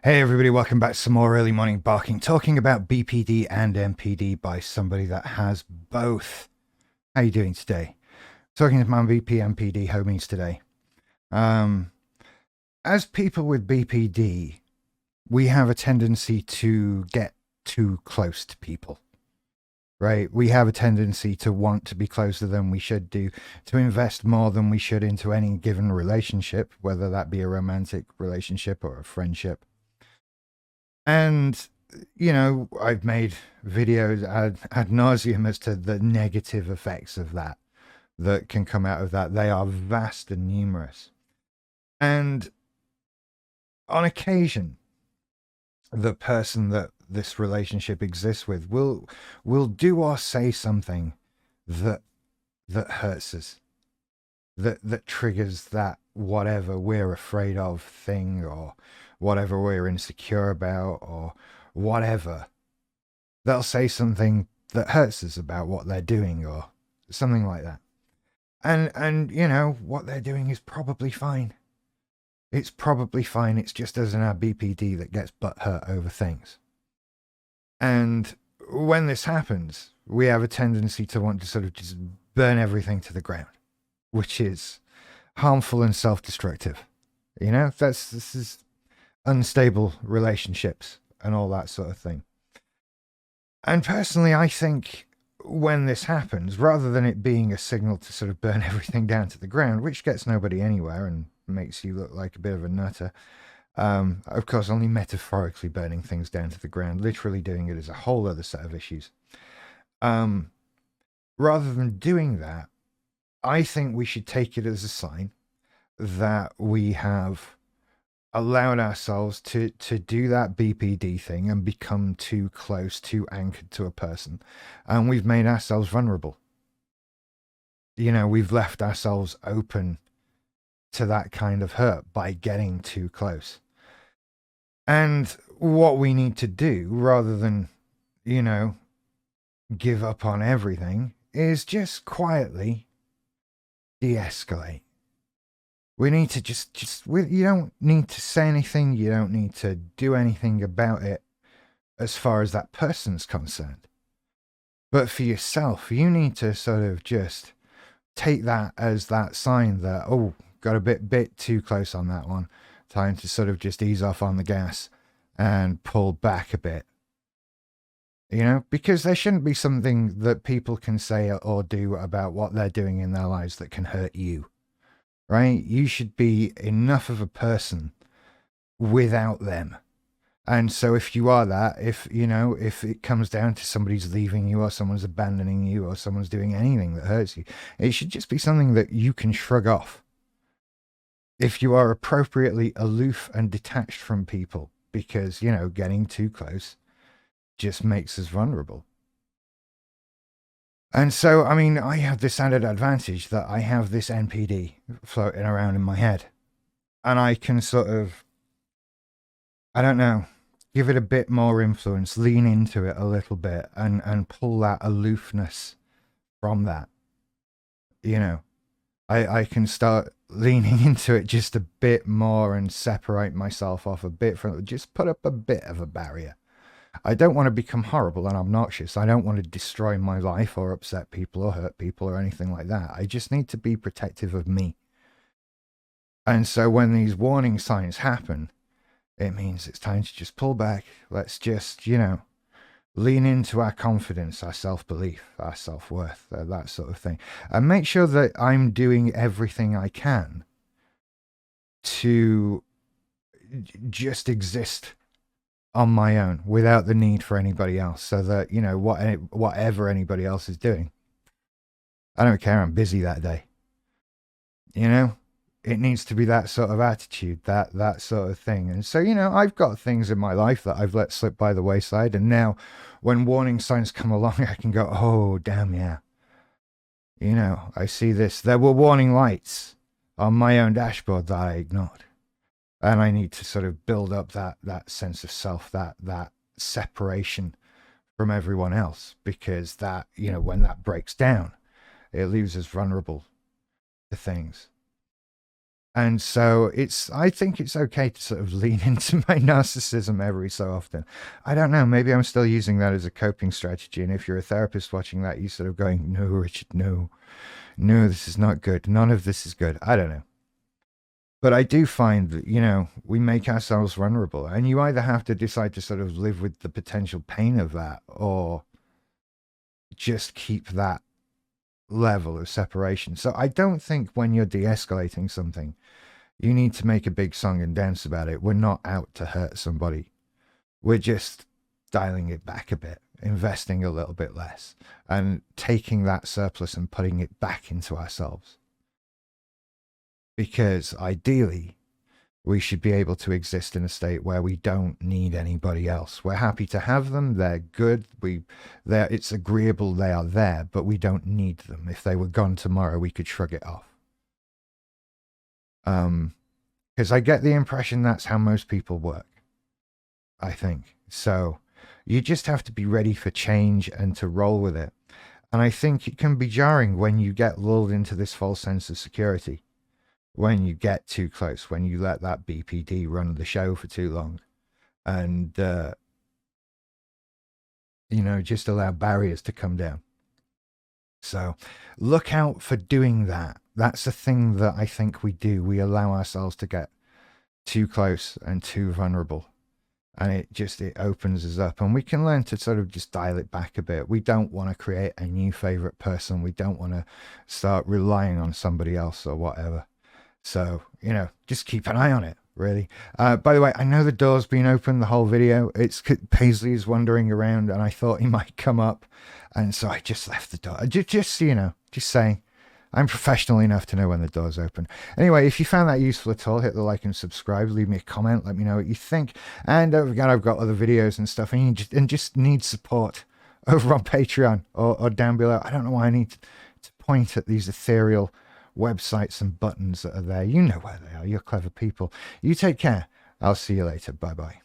Hey everybody, welcome back to some more early morning barking, talking about BPD and MPD by somebody that has both. How you doing today? Talking to my BP MPD homies today. As people with BPD, we have a tendency to get too close to people, right? We have a tendency to want to be closer than we should do, to invest more than we should into any given relationship, whether that be a romantic relationship or a friendship. And, you know, I've made videos ad nauseum as to the negative effects of that can come out of that. They are vast and numerous. And on occasion, the person that this relationship exists with will do or say something that hurts us, that triggers that whatever we're afraid of thing, or whatever we're insecure about, or whatever. They'll say something that hurts us about what they're doing or something like that. And you know, what they're doing is probably fine. It's probably fine. It's just us and our BPD that gets butthurt over things. And when this happens, we have a tendency to want to sort of just burn everything to the ground, which is harmful and self-destructive. You know, this is unstable relationships and all that sort of thing. And personally, I think when this happens, rather than it being a signal to sort of burn everything down to the ground, which gets nobody anywhere and makes you look like a bit of a nutter, of course, only metaphorically burning things down to the ground, literally doing it is a whole other set of issues. Rather than doing that, I think we should take it as a sign that we have allowed ourselves to do that BPD thing and become too close, too anchored to a person. And we've made ourselves vulnerable. You know, we've left ourselves open to that kind of hurt by getting too close. And what we need to do, rather than, you know, give up on everything, is just quietly de-escalate. We need to you don't need to say anything. You don't need to do anything about it as far as that person's concerned. But for yourself, you need to sort of just take that as that sign that, oh, got a bit too close on that one. Time to sort of just ease off on the gas and pull back a bit. You know, because there shouldn't be something that people can say or do about what they're doing in their lives that can hurt you. Right? You should be enough of a person without them. And so if you are that, if it comes down to somebody's leaving you or someone's abandoning you or someone's doing anything that hurts you, it should just be something that you can shrug off. If you are appropriately aloof and detached from people, because, you know, getting too close just makes us vulnerable. And so, I mean, I have this added advantage that I have this NPD floating around in my head. And I can sort of, I don't know, give it a bit more influence, lean into it a little bit and pull that aloofness from that. You know, I can start leaning into it just a bit more and separate myself off a bit from it, just put up a bit of a barrier. I don't want to become horrible and obnoxious. I don't want to destroy my life or upset people or hurt people or anything like that. I just need to be protective of me. And so when these warning signs happen, it means it's time to just pull back. Let's just, you know, lean into our confidence, our self-belief, our self-worth, that sort of thing. And make sure that I'm doing everything I can to just exist on my own without the need for anybody else, so that, you know, whatever anybody else is doing, I don't care, I'm busy that day. You know, it needs to be that sort of attitude, that sort of thing. And so, you know, I've got things in my life that I've let slip by the wayside, and now when warning signs come along, I can go, oh damn, yeah, you know, I see this. There were warning lights on my own dashboard that I ignored. And I need to sort of build up that sense of self, that separation from everyone else, because that, you know, when that breaks down, it leaves us vulnerable to things. And so I think it's okay to sort of lean into my narcissism every so often. I don't know, maybe I'm still using that as a coping strategy. And if you're a therapist watching that, you're sort of going, no, Richard, no, no, this is not good. None of this is good. I don't know. But I do find that, we make ourselves vulnerable. And you either have to decide to sort of live with the potential pain of that or just keep that level of separation. So I don't think when you're de escalating something, you need to make a big song and dance about it. We're not out to hurt somebody. We're just dialing it back a bit, investing a little bit less, and taking that surplus and putting it back into ourselves. Because ideally, we should be able to exist in a state where we don't need anybody else. We're happy to have them. They're good. It's agreeable they are there, but we don't need them. If they were gone tomorrow, we could shrug it off. Because I get the impression that's how most people work, I think. So you just have to be ready for change and to roll with it. And I think it can be jarring when you get lulled into this false sense of security. When you get too close, when you let that BPD run the show for too long, and just allow barriers to come down. So look out for doing that. That's a thing that I think we do. We allow ourselves to get too close and too vulnerable, and it opens us up, and we can learn to sort of just dial it back a bit. We don't want to create a new favorite person. We don't want to start relying on somebody else or whatever. So, just keep an eye on it, really. By the way, I know the door's been open the whole video. Paisley's wandering around, and I thought he might come up. And so I just left the door. Just so just saying. I'm professional enough to know when the door's open. Anyway, if you found that useful at all, hit the like and subscribe. Leave me a comment. Let me know what you think. And don't forget, I've got other videos and stuff. And just need support over on Patreon or down below. I don't know why I need to point at these ethereal websites and buttons that are there. You know where they are. You're clever people. You take care. I'll see you later. Bye bye.